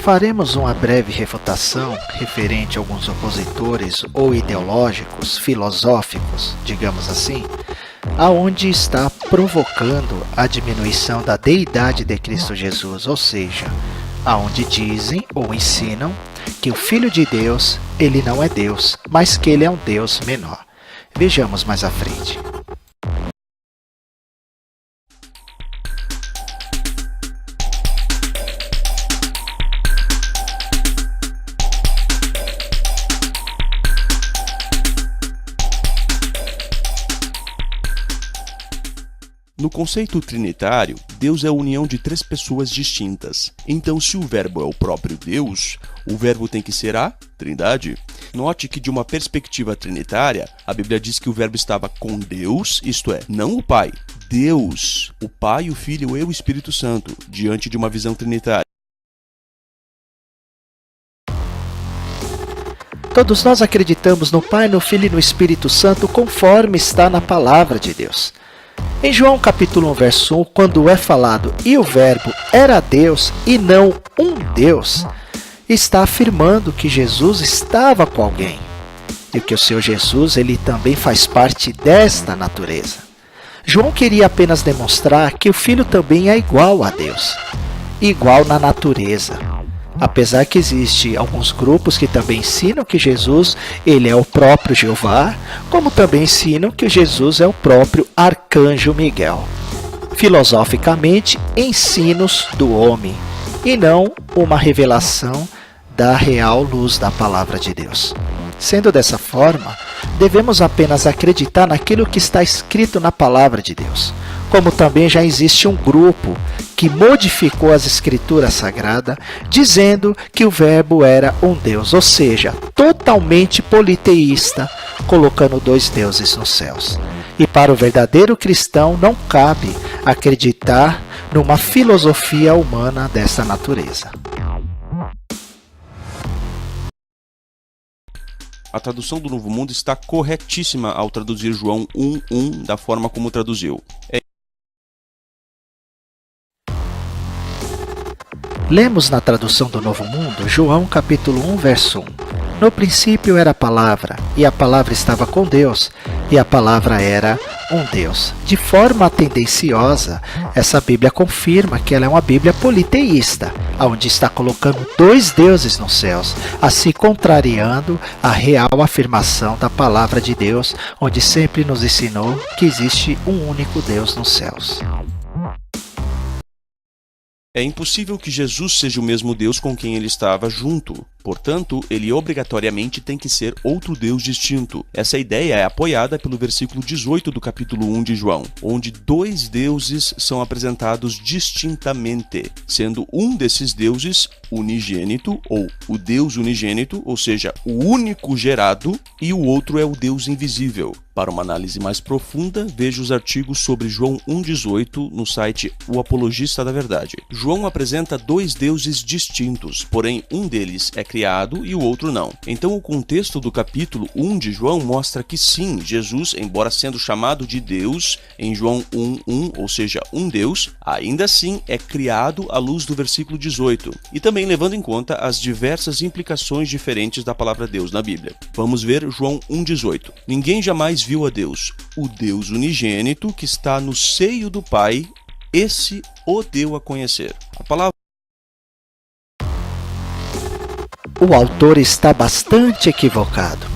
Faremos uma breve refutação referente a alguns opositores ou ideológicos, filosóficos, digamos assim, aonde está provocando a diminuição da deidade de Cristo Jesus, ou seja, aonde dizem ou ensinam que o Filho de Deus, ele não é Deus, mas que ele é um Deus menor. Vejamos mais à frente. No conceito trinitário, Deus é a união de três pessoas distintas. Então, se o Verbo é o próprio Deus, o Verbo tem que ser a Trindade. Note que, de uma perspectiva trinitária, a Bíblia diz que o Verbo estava com Deus, isto é, não o Pai. Deus, o Pai, o Filho e o Espírito Santo, diante de uma visão trinitária. Todos nós acreditamos no Pai, no Filho e no Espírito Santo, conforme está na Palavra de Deus. Em João capítulo 1, verso 1, quando é falado "e o Verbo era Deus e não um Deus", está afirmando que Jesus estava com alguém e que o Senhor Jesus ele também faz parte desta natureza. João queria apenas demonstrar que o Filho também é igual a Deus, igual na natureza. Apesar que existe alguns grupos que também ensinam que Jesus ele é o próprio Jeová, como também ensinam que Jesus é o próprio Arcanjo Miguel. Filosoficamente, ensinos do homem, e não uma revelação da real luz da Palavra de Deus. Sendo dessa forma, devemos apenas acreditar naquilo que está escrito na Palavra de Deus. Como também já existe um grupo que modificou as Escrituras Sagradas, dizendo que o Verbo era um Deus, ou seja, totalmente politeísta, colocando dois deuses nos céus. E para o verdadeiro cristão não cabe acreditar numa filosofia humana dessa natureza. A tradução do Novo Mundo está corretíssima ao traduzir João 1:1 da forma como traduziu. Lemos na tradução do Novo Mundo, João capítulo 1, verso 1. No princípio era a palavra, e a palavra estava com Deus, e a palavra era um Deus. De forma tendenciosa, essa Bíblia confirma que ela é uma Bíblia politeísta, onde está colocando dois deuses nos céus, assim contrariando a real afirmação da palavra de Deus, onde sempre nos ensinou que existe um único Deus nos céus. É impossível que Jesus seja o mesmo Deus com quem ele estava junto. Portanto, ele obrigatoriamente tem que ser outro Deus distinto. Essa ideia é apoiada pelo versículo 18 do capítulo 1 de João, onde dois deuses são apresentados distintamente, sendo um desses deuses unigênito, ou o Deus unigênito, ou seja, o único gerado, e o outro é o Deus invisível. Para uma análise mais profunda, veja os artigos sobre João 1,18 no site O Apologista da Verdade. João apresenta dois deuses distintos, porém um deles é criado e o outro não. Então o contexto do capítulo 1 de João mostra que sim, Jesus, embora sendo chamado de Deus em João 1:1, ou seja, um Deus, ainda assim é criado à luz do versículo 18, e também levando em conta as diversas implicações diferentes da palavra Deus na Bíblia. Vamos ver João 1,18. Ninguém jamais viu a Deus. O Deus unigênito que está no seio do Pai, esse o deu a conhecer. A palavra O autor está bastante equivocado.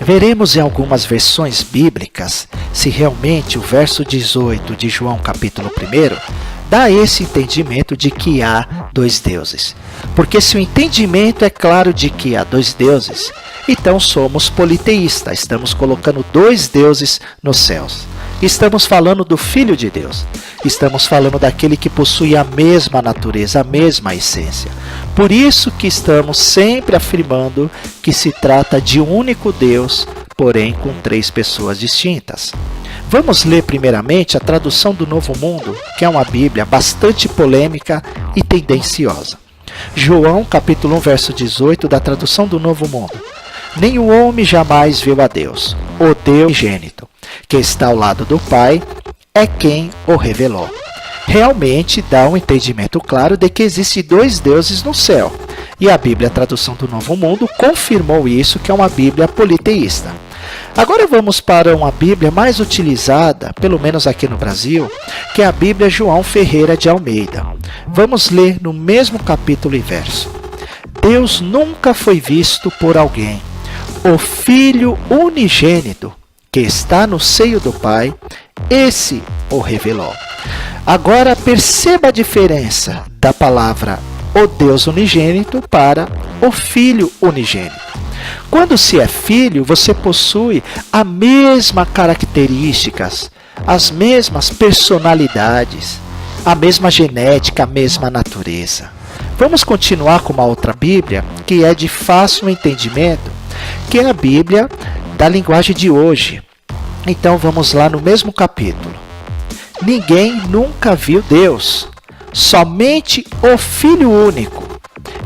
Veremos em algumas versões bíblicas se realmente o verso 18 de João capítulo 1 dá esse entendimento de que há dois deuses. Porque se o entendimento é claro de que há dois deuses, então somos politeístas, estamos colocando dois deuses nos céus. Estamos falando do Filho de Deus. Estamos falando daquele que possui a mesma natureza, a mesma essência. Por isso que estamos sempre afirmando que se trata de um único Deus, porém com três pessoas distintas. Vamos ler primeiramente a tradução do Novo Mundo, que é uma Bíblia bastante polêmica e tendenciosa. João capítulo 1, verso 18 da tradução do Novo Mundo. Nenhum homem jamais viu a Deus, o Deus unigênito, que está ao lado do Pai, é quem o revelou. realmente dá um entendimento claro de que existem dois deuses no céu. E a Bíblia, a tradução do Novo Mundo, confirmou isso, que é uma Bíblia politeísta. Agora vamos para uma Bíblia mais utilizada, pelo menos aqui no Brasil, que é a Bíblia João Ferreira de Almeida. Vamos ler no mesmo capítulo e verso. Deus nunca foi visto por alguém. O Filho unigênito, que está no seio do Pai, esse o revelou. Agora perceba a diferença da palavra o Deus unigênito para o Filho unigênito. Quando se é filho, você possui as mesmas características, as mesmas personalidades, a mesma genética, a mesma natureza. Vamos continuar com uma outra Bíblia que é de fácil entendimento, que é a Bíblia da linguagem de hoje. Então vamos lá no mesmo capítulo. Ninguém nunca viu Deus, somente o Filho único,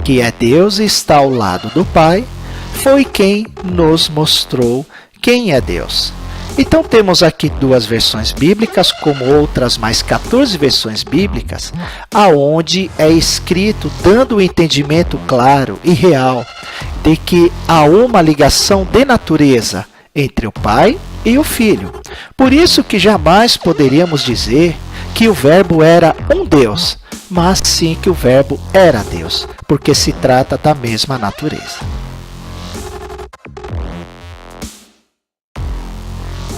que é Deus e está ao lado do Pai, foi quem nos mostrou quem é Deus. Então temos aqui duas versões bíblicas, como outras mais 14 versões bíblicas, aonde é escrito dando um entendimento claro e real de que há uma ligação de natureza entre o Pai e o Filho. Por isso que jamais poderíamos dizer que o Verbo era um Deus, mas sim que o Verbo era Deus, porque se trata da mesma natureza.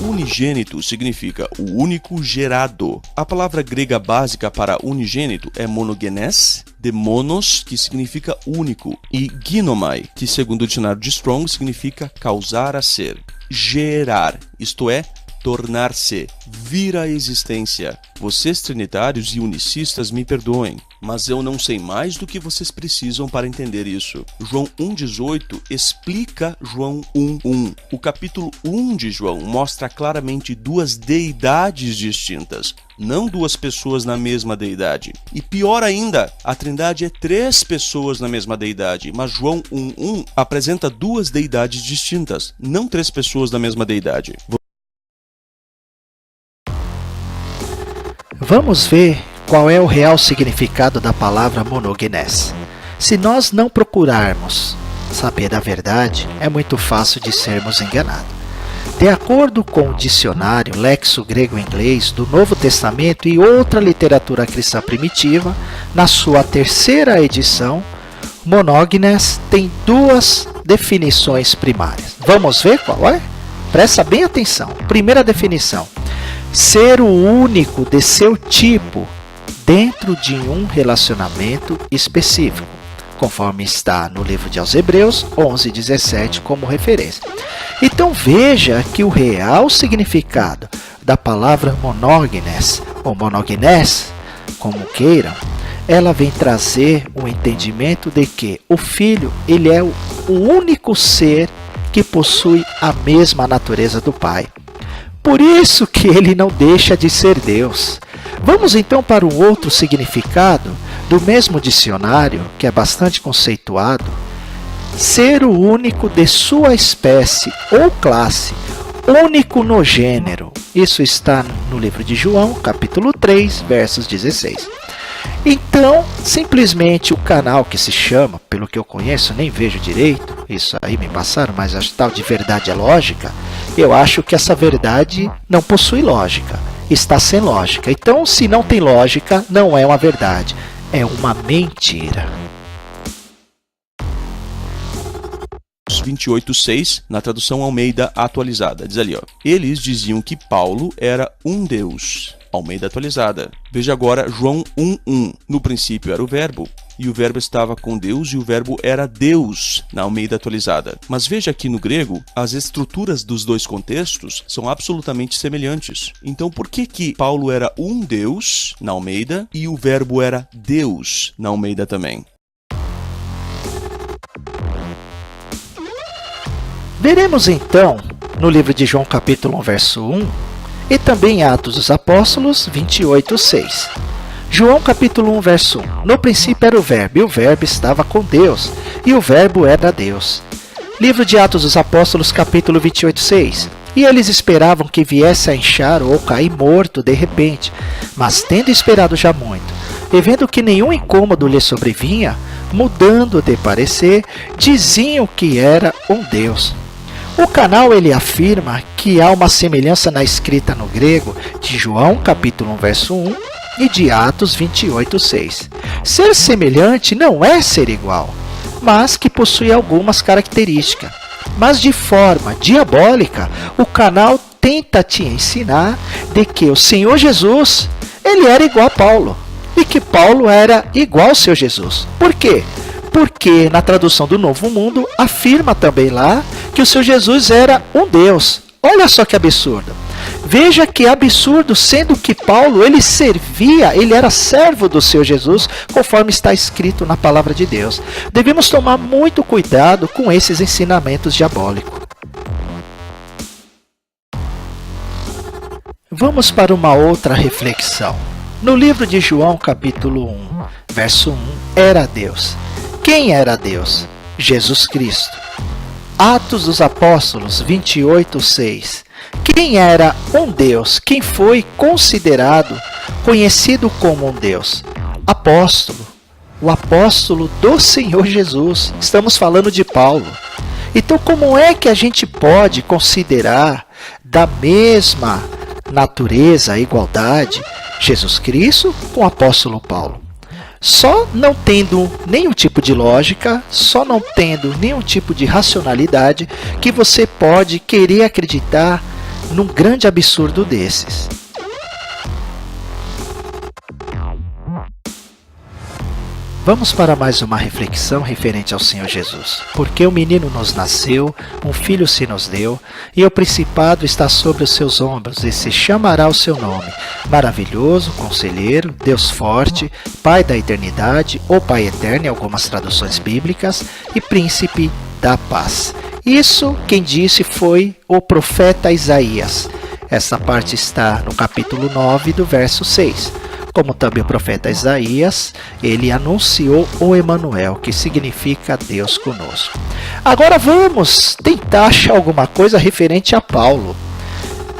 Unigênito significa o único gerado. A palavra grega básica para unigênito é monogenes, de monos, que significa único, e ginomai, que segundo o dicionário de Strong significa causar a ser, gerar, isto é, tornar-se, vir à existência. Vocês trinitários e unicistas me perdoem, mas eu não sei mais do que vocês precisam para entender isso. João 1,18 explica João 1,1. O capítulo 1 de João mostra claramente duas deidades distintas, não duas pessoas na mesma deidade. E pior ainda, a Trindade é 3 pessoas na mesma deidade, mas João 1,1 apresenta duas deidades distintas, não 3 pessoas da mesma deidade. Vamos ver qual é o real significado da palavra monogenes. Se nós não procurarmos saber da verdade, é muito fácil de sermos enganados. De acordo com o dicionário Lexo Grego-Inglês do Novo Testamento e outra literatura cristã primitiva, na sua 3ª edição, monógenes tem 2 definições primárias. Vamos ver qual é? Presta bem atenção. Primeira definição: ser o único de seu tipo dentro de um relacionamento específico, conforme está no livro de aos Hebreus 11:17 como referência. Então veja que o real significado da palavra monógenes, ou monogenes, como queiram, ela vem trazer o entendimento de que o Filho ele é o único ser que possui a mesma natureza do Pai. Por isso que ele não deixa de ser Deus. Vamos então para um outro significado do mesmo dicionário, que é bastante conceituado. Ser o único de sua espécie ou classe, único no gênero. Isso está no livro de João, capítulo 3, versos 16. Então, simplesmente o canal que se chama, pelo que eu conheço, nem vejo direito, isso aí me passaram, mas a tal de verdade é lógica, eu acho que essa verdade não possui lógica, está sem lógica. Então, se não tem lógica, não é uma verdade, é uma mentira. 28:6, na tradução Almeida atualizada, diz ali, ó: eles diziam que Paulo era um Deus. Almeida atualizada. Veja agora João 1:1. No princípio era o Verbo, e o Verbo estava com Deus, e o Verbo era Deus, na Almeida atualizada. Mas veja aqui no grego, as estruturas dos dois contextos são absolutamente semelhantes. Então por que Paulo era um Deus, na Almeida, e o Verbo era Deus, na Almeida também? Veremos então, no livro de João capítulo 1, verso 1, e também em Atos dos Apóstolos 28:6. João capítulo 1, verso 1. No princípio era o Verbo, e o Verbo estava com Deus, e o Verbo era Deus. Livro de Atos dos Apóstolos capítulo 28:6. e eles esperavam que viesse a inchar ou cair morto de repente. Mas tendo esperado já muito, e vendo que nenhum incômodo lhe sobrevinha, mudando de parecer, diziam que era um Deus. O canal ele afirma que há uma semelhança na escrita no grego de João capítulo 1, verso 1 e de Atos 28, 6. Ser semelhante não é ser igual, mas que possui algumas características. Mas de forma diabólica, o canal tenta te ensinar de que o Senhor Jesus, ele era igual a Paulo, e que Paulo era igual ao seu Jesus. Por quê? Porque na tradução do Novo Mundo afirma também lá que o seu Jesus era um Deus. Olha só que absurdo. Veja que absurdo, sendo que Paulo, ele servia, ele era servo do seu Jesus, conforme está escrito na palavra de Deus. Devemos tomar muito cuidado com esses ensinamentos diabólicos. Vamos para uma outra reflexão. No livro de João, capítulo 1, verso 1, era Deus. Quem era Deus? Jesus Cristo. Atos dos Apóstolos 28, 6. Quem era um Deus? Quem foi considerado, conhecido como um Deus? Apóstolo. O apóstolo do Senhor Jesus. Estamos falando de Paulo. Então, como é que a gente pode considerar da mesma natureza, igualdade, Jesus Cristo com o apóstolo Paulo? Só não tendo nenhum tipo de lógica, só não tendo nenhum tipo de racionalidade, que você pode querer acreditar num grande absurdo desses. Vamos para mais uma reflexão referente ao Senhor Jesus. Porque um menino nos nasceu, um filho se nos deu, e o principado está sobre os seus ombros, e se chamará o seu nome. Maravilhoso, Conselheiro, Deus Forte, Pai da Eternidade, ou Pai Eterno em algumas traduções bíblicas, e Príncipe da Paz. Isso quem disse foi o profeta Isaías. Essa parte está no capítulo 9 do verso 6. Como também o profeta Isaías, ele anunciou o Emanuel, que significa Deus conosco. Agora vamos tentar achar alguma coisa referente a Paulo.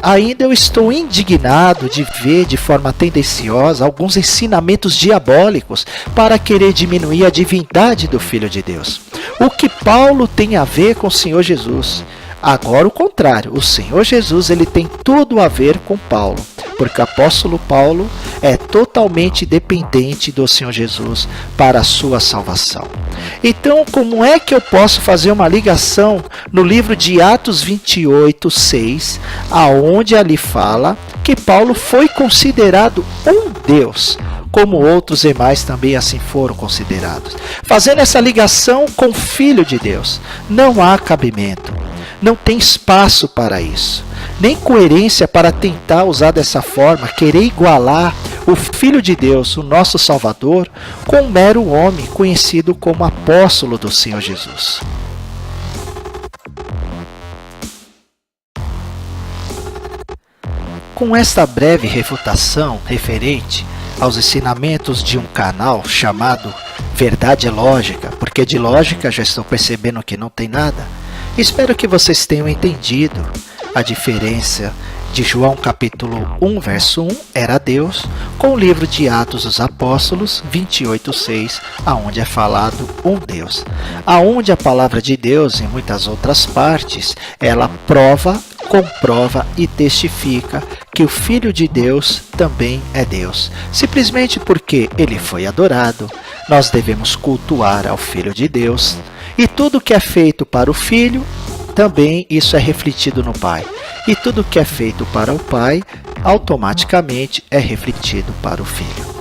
Ainda eu estou indignado de ver de forma tendenciosa alguns ensinamentos diabólicos para querer diminuir a divindade do Filho de Deus. O que Paulo tem a ver com o Senhor Jesus? Agora o contrário, o Senhor Jesus ele tem tudo a ver com Paulo, porque o apóstolo Paulo é totalmente dependente do Senhor Jesus para a sua salvação. Então, como é que eu posso fazer uma ligação no livro de Atos 28, 6, aonde ali fala que Paulo foi considerado um Deus, como outros demais também assim foram considerados? Fazendo essa ligação com o Filho de Deus, não há cabimento. Não tem espaço para isso, nem coerência para tentar usar dessa forma, querer igualar o Filho de Deus, o nosso Salvador, com um mero homem conhecido como apóstolo do Senhor Jesus. Com esta breve refutação referente aos ensinamentos de um canal chamado Verdade é Lógica, porque de lógica já estou percebendo que não tem nada, espero que vocês tenham entendido a diferença de João capítulo 1, verso 1, era Deus, com o livro de Atos dos Apóstolos 28, 6, aonde é falado um Deus. Aonde a palavra de Deus, em muitas outras partes, ela prova, comprova e testifica que o Filho de Deus também é Deus. Simplesmente porque ele foi adorado, nós devemos cultuar ao Filho de Deus. E tudo que é feito para o Filho, também isso é refletido no Pai. E tudo que é feito para o Pai, automaticamente é refletido para o Filho.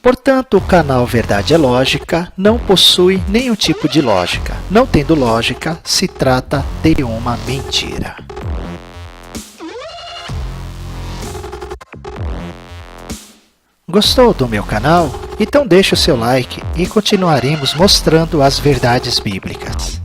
Portanto, o canal Verdade é Lógica não possui nenhum tipo de lógica. Não tendo lógica, se trata de uma mentira. Gostou do meu canal? Então deixe o seu like e continuaremos mostrando as verdades bíblicas.